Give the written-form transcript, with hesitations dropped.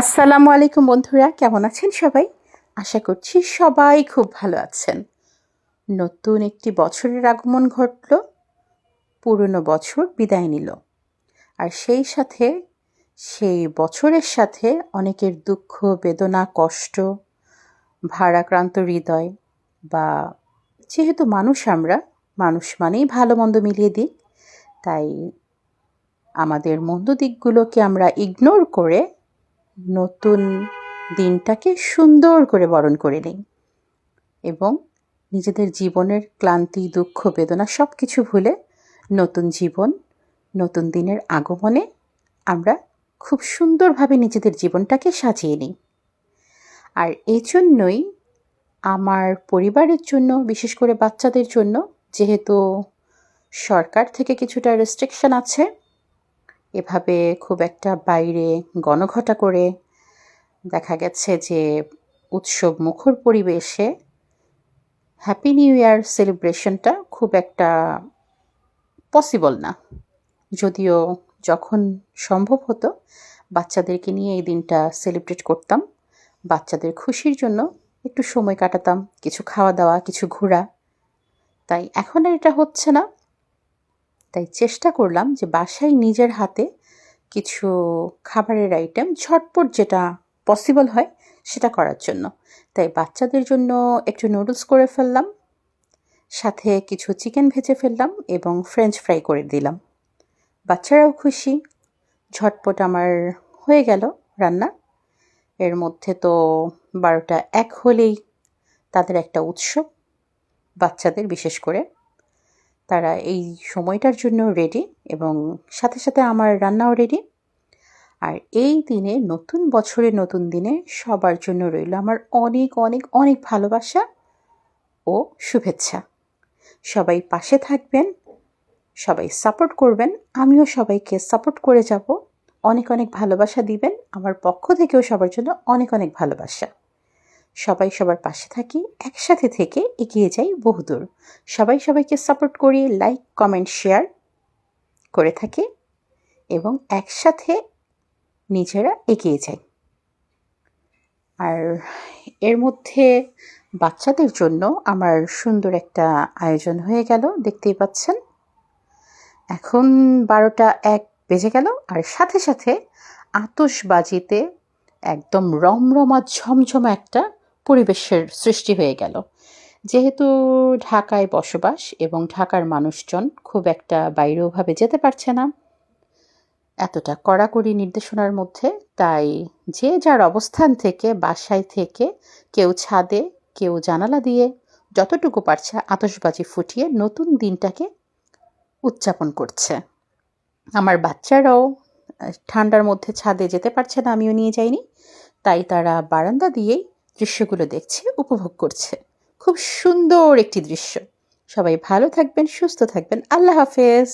আসসালামু আলাইকুম বন্ধুরা, কেমন আছেন সবাই? আশা করছি সবাই খুব ভালো আছেন। নতুন একটি বছরের আগমন ঘটল, পুরনো বছর বিদায় নিল, আর সেই বছরের সাথে অনেকের দুঃখ, বেদনা, কষ্ট, ভারাক্রান্ত হৃদয়, বা যেহেতু মানুষ মানেই ভালো মন্দ মিলিয়ে দিক, তাই আমাদের মন্দ দিকগুলোকে আমরা ইগনোর করে নতুন দিনটাকে সুন্দর করে বরণ করে নিই এবং নিজেদের জীবনের ক্লান্তি, দুঃখ, বেদনা সব কিছু ভুলে নতুন জীবন, নতুন দিনের আগমনে আমরা খুব সুন্দরভাবে নিজেদের জীবনটাকে সাজিয়ে নিই। আর এই জন্যই আমার পরিবারের জন্য, বিশেষ করে বাচ্চাদের জন্য, যেহেতু সরকার থেকে কিছুটা রেস্ট্রিকশন আছে, এভাবে খুব একটা বাইরে গণঘটা করে দেখা গেছে যে উৎসব মুখর পরিবেশে হ্যাপি নিউ ইয়ার সেলিব্রেশনটা খুব একটা পসিবল না। যদিও যখন সম্ভব হতো বাচ্চাদেরকে নিয়ে এই দিনটা সেলিব্রেট করতাম, বাচ্চাদের খুশির জন্য একটু সময় কাটাতাম, কিছু খাওয়া দাওয়া, কিছু ঘোরা। তাই এখন আর এটা হচ্ছে না। তাই চেষ্টা করলাম যে বাসায় নিজের হাতে কিছু খাবারের আইটেম ঝটপট যেটা পসিবল হয় সেটা করার জন্য। তাই বাচ্চাদের জন্য একটু নুডলস করে ফেললাম, সাথে কিছু চিকেন ভেজে ফেললাম এবং ফ্রেঞ্চ ফ্রাই করে দিলাম। বাচ্চারাও খুশি, ঝটপট আমার হয়ে গেল রান্না। এর মধ্যে তো 12টা 1 হলেই তাদের একটা উৎসব, বাচ্চাদের বিশেষ করে। তারা এই সময়টার জন্য রেডি এবং সাথে সাথে আমার রান্নাও রেডি। আর এই দিনে, নতুন বছরের নতুন দিনে সবার জন্য রইল আমার অনেক অনেক অনেক ভালোবাসা ও শুভেচ্ছা। সবাই পাশে থাকবেন, সবাই সাপোর্ট করবেন, আমিও সবাইকে সাপোর্ট করে যাব। অনেক অনেক ভালোবাসা দিবেন, আমার পক্ষ থেকেও সবার জন্য অনেক অনেক ভালোবাসা। সবাই সবার পাশে থাকি, একসাথে থেকে এগিয়ে যাই বহুদূর। সবাই সবাইকে সাপোর্ট করি, লাইক, কমেন্ট, শেয়ার করে থাকি এবং একসাথে নিজেরা এগিয়ে যাই। আর এর মধ্যে বাচ্চাদের জন্য আমার সুন্দর একটা আয়োজন হয়ে গেল, দেখতেই পাচ্ছেন। এখন 12টা 1 বেজে গেল, আর সাথে সাথে আতশবাজিতে একদম রমরমা ঝমঝমা একটা পরিবেশের সৃষ্টি হয়ে গেল। যেহেতু ঢাকায় বসবাস এবং ঢাকার মানুষজন খুব একটা বাইরেওভাবে যেতে পারছে না এতটা কড়াকড়ি নির্দেশনার মধ্যে, তাই যে যার অবস্থান থেকে, বাসায় থেকে, কেউ ছাদে, কেউ জানালা দিয়ে যতটুকু পারছে আতশবাজি ফুটিয়ে নতুন দিনটাকে উদযাপন করছে। আমার বাচ্চারাও ঠান্ডার মধ্যে ছাদে যেতে পারছে না, আমিও নিয়ে যাইনি, তাই তারা বারান্দা দিয়েই দৃশ্যগুলো দেখছে, উপভোগ করছে। খুব সুন্দর একটি দৃশ্য। সবাই ভালো থাকবেন, সুস্থ থাকবেন। আল্লাহ হাফেজ।